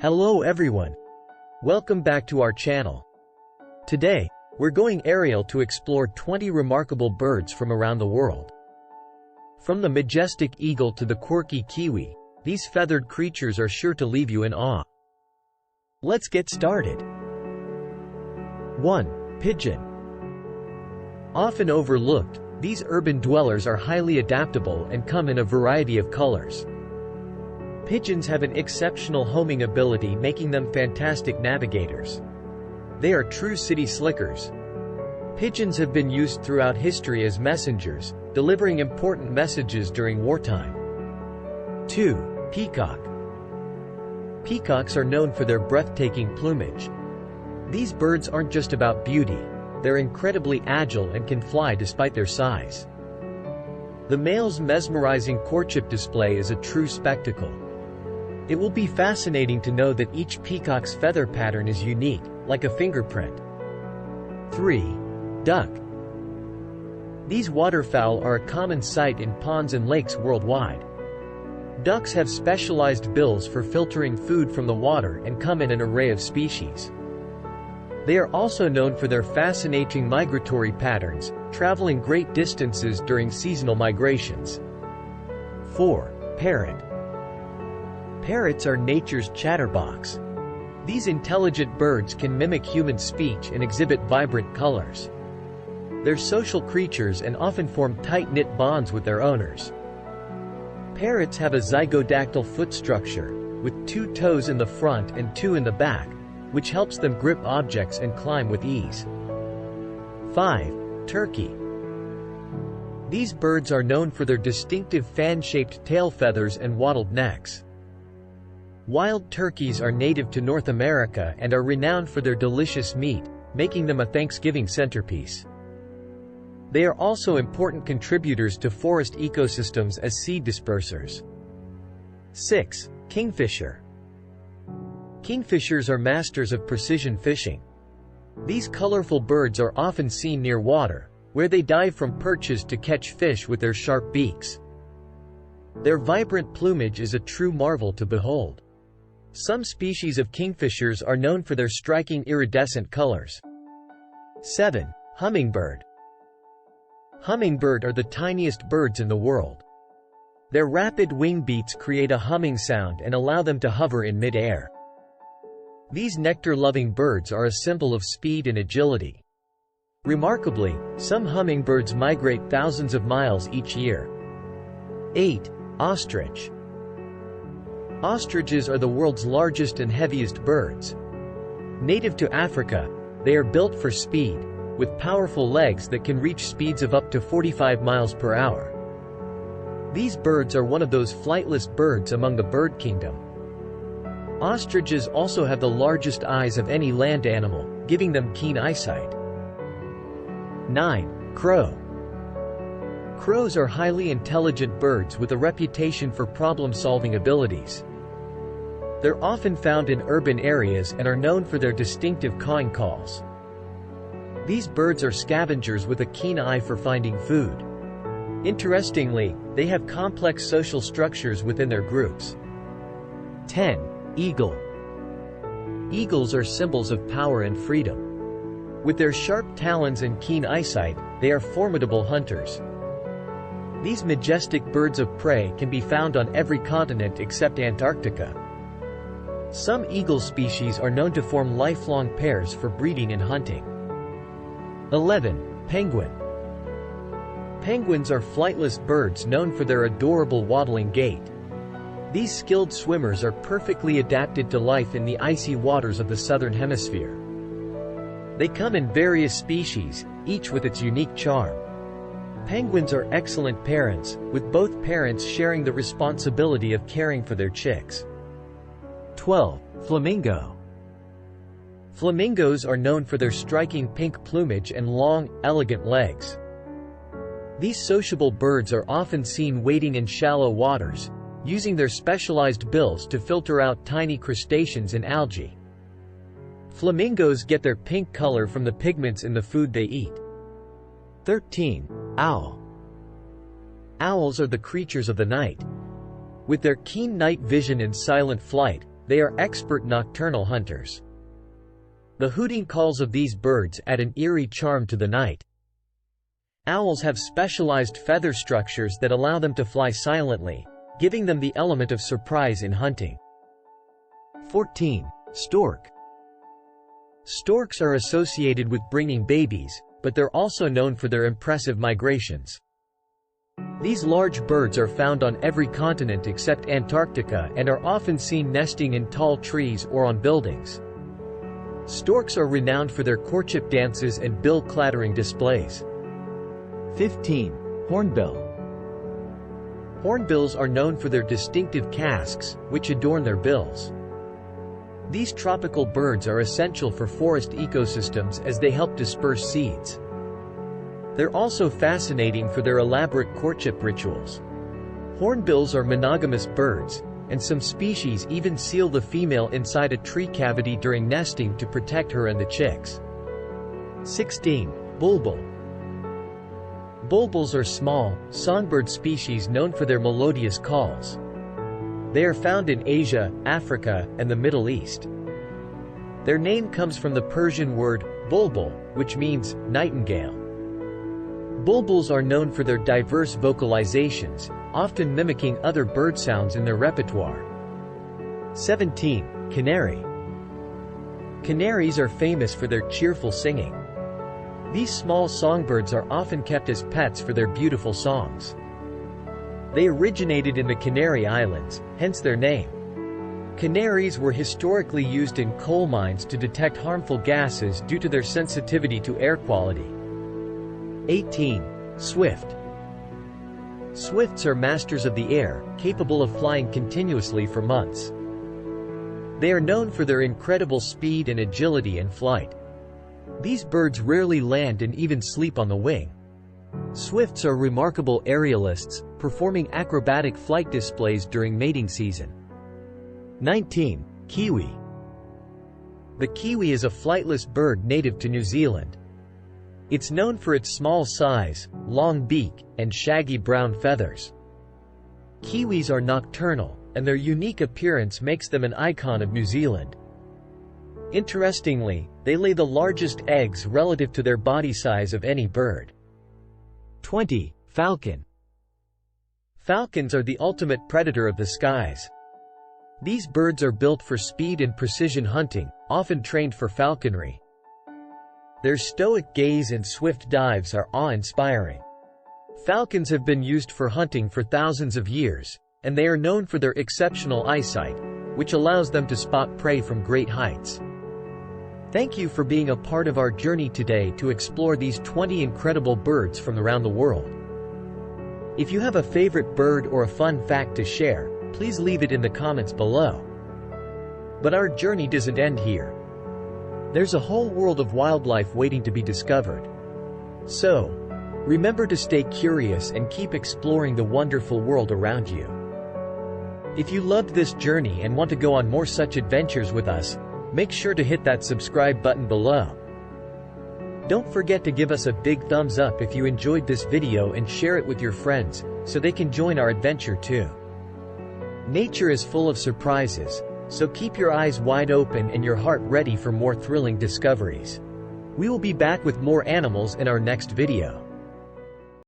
Hello everyone. Welcome back to our channel. Today, we're going aerial to explore 20 remarkable birds from around the world. From the majestic eagle to the quirky kiwi, these feathered creatures are sure to leave you in awe. Let's get started. 1. Pigeon. Often overlooked, these urban dwellers are highly adaptable and come in a variety of colors. Pigeons have an exceptional homing ability, making them fantastic navigators. They are true city slickers. Pigeons have been used throughout history as messengers, delivering important messages during wartime. 2. Peacock. Peacocks are known for their breathtaking plumage. These birds aren't just about beauty, they're incredibly agile and can fly despite their size. The male's mesmerizing courtship display is a true spectacle. It will be fascinating to know that each peacock's feather pattern is unique, like a fingerprint. 3. Duck. These waterfowl are a common sight in ponds and lakes worldwide. Ducks have specialized bills for filtering food from the water and come in an array of species. They are also known for their fascinating migratory patterns, traveling great distances during seasonal migrations. 4. Parrot. Parrots are nature's chatterbox. These intelligent birds can mimic human speech and exhibit vibrant colors. They're social creatures and often form tight-knit bonds with their owners. Parrots have a zygodactyl foot structure, with 2 toes in the front and 2 in the back, which helps them grip objects and climb with ease. 5. Turkey. These birds are known for their distinctive fan-shaped tail feathers and wattled necks. Wild turkeys are native to North America and are renowned for their delicious meat, making them a Thanksgiving centerpiece. They are also important contributors to forest ecosystems as seed dispersers. 6. Kingfisher. Kingfishers are masters of precision fishing. These colorful birds are often seen near water, where they dive from perches to catch fish with their sharp beaks. Their vibrant plumage is a true marvel to behold. Some species of kingfishers are known for their striking iridescent colors. 7. Hummingbird. Hummingbird are the tiniest birds in the world. Their rapid wing beats create a humming sound and allow them to hover in mid-air. These nectar-loving birds are a symbol of speed and agility. Remarkably, some hummingbirds migrate thousands of miles each year. 8. Ostrich. Ostriches are the world's largest and heaviest birds. Native to Africa, they are built for speed, with powerful legs that can reach speeds of up to 45 miles per hour. These birds are one of those flightless birds among the bird kingdom. Ostriches also have the largest eyes of any land animal, giving them keen eyesight. 9. Crow. Crows are highly intelligent birds with a reputation for problem-solving abilities. They're often found in urban areas and are known for their distinctive cawing calls. These birds are scavengers with a keen eye for finding food. Interestingly, they have complex social structures within their groups. 10. Eagle. Eagles are symbols of power and freedom. With their sharp talons and keen eyesight, they are formidable hunters. These majestic birds of prey can be found on every continent except Antarctica. Some eagle species are known to form lifelong pairs for breeding and hunting. 11. Penguin. Penguins are flightless birds known for their adorable waddling gait. These skilled swimmers are perfectly adapted to life in the icy waters of the southern hemisphere. They come in various species, each with its unique charm. Penguins are excellent parents, with both parents sharing the responsibility of caring for their chicks. 12. Flamingo. Flamingos are known for their striking pink plumage and long, elegant legs. These sociable birds are often seen wading in shallow waters, using their specialized bills to filter out tiny crustaceans and algae. Flamingos get their pink color from the pigments in the food they eat. 13. Owl. Owls are the creatures of the night. With their keen night vision and silent flight, They are expert nocturnal hunters. The hooting calls of these birds add an eerie charm to the night. Owls have specialized feather structures that allow them to fly silently, giving them the element of surprise in hunting. 14. Stork. Storks are associated with bringing babies, but they're also known for their impressive migrations. These large birds are found on every continent except Antarctica and are often seen nesting in tall trees or on buildings. Storks are renowned for their courtship dances and bill-clattering displays. 15. Hornbill. Hornbills are known for their distinctive casques, which adorn their bills. These tropical birds are essential for forest ecosystems as they help disperse seeds. They're also fascinating for their elaborate courtship rituals. Hornbills are monogamous birds, and some species even seal the female inside a tree cavity during nesting to protect her and the chicks. 16. Bulbul. Bulbuls are small, songbird species known for their melodious calls. They are found in Asia, Africa, and the Middle East. Their name comes from the Persian word, bulbul, which means nightingale. Bulbuls are known for their diverse vocalizations, often mimicking other bird sounds in their repertoire. 17. Canary. Canaries are famous for their cheerful singing. These small songbirds are often kept as pets for their beautiful songs. They originated in the Canary Islands, hence their name. Canaries were historically used in coal mines to detect harmful gases due to their sensitivity to air quality. 18. Swift. Swifts are masters of the air, capable of flying continuously for months. They are known for their incredible speed and agility in flight. These birds rarely land and even sleep on the wing. Swifts are remarkable aerialists, performing acrobatic flight displays during mating season. 19. Kiwi. The kiwi is a flightless bird native to New Zealand. It's known for its small size, long beak, and shaggy brown feathers. Kiwis are nocturnal, and their unique appearance makes them an icon of New Zealand. Interestingly, they lay the largest eggs relative to their body size of any bird. 20. Falcon. Falcons are the ultimate predator of the skies. These birds are built for speed and precision hunting, often trained for falconry. Their stoic gaze and swift dives are awe-inspiring. Falcons have been used for hunting for thousands of years, and they are known for their exceptional eyesight, which allows them to spot prey from great heights. Thank you for being a part of our journey today to explore these 20 incredible birds from around the world. If you have a favorite bird or a fun fact to share, please leave it in the comments below. But our journey doesn't end here. There's a whole world of wildlife waiting to be discovered. So, remember to stay curious and keep exploring the wonderful world around you. If you loved this journey and want to go on more such adventures with us, make sure to hit that subscribe button below. Don't forget to give us a big thumbs up if you enjoyed this video and share it with your friends, so they can join our adventure too. Nature is full of surprises, so keep your eyes wide open and your heart ready for more thrilling discoveries. We will be back with more animals in our next video.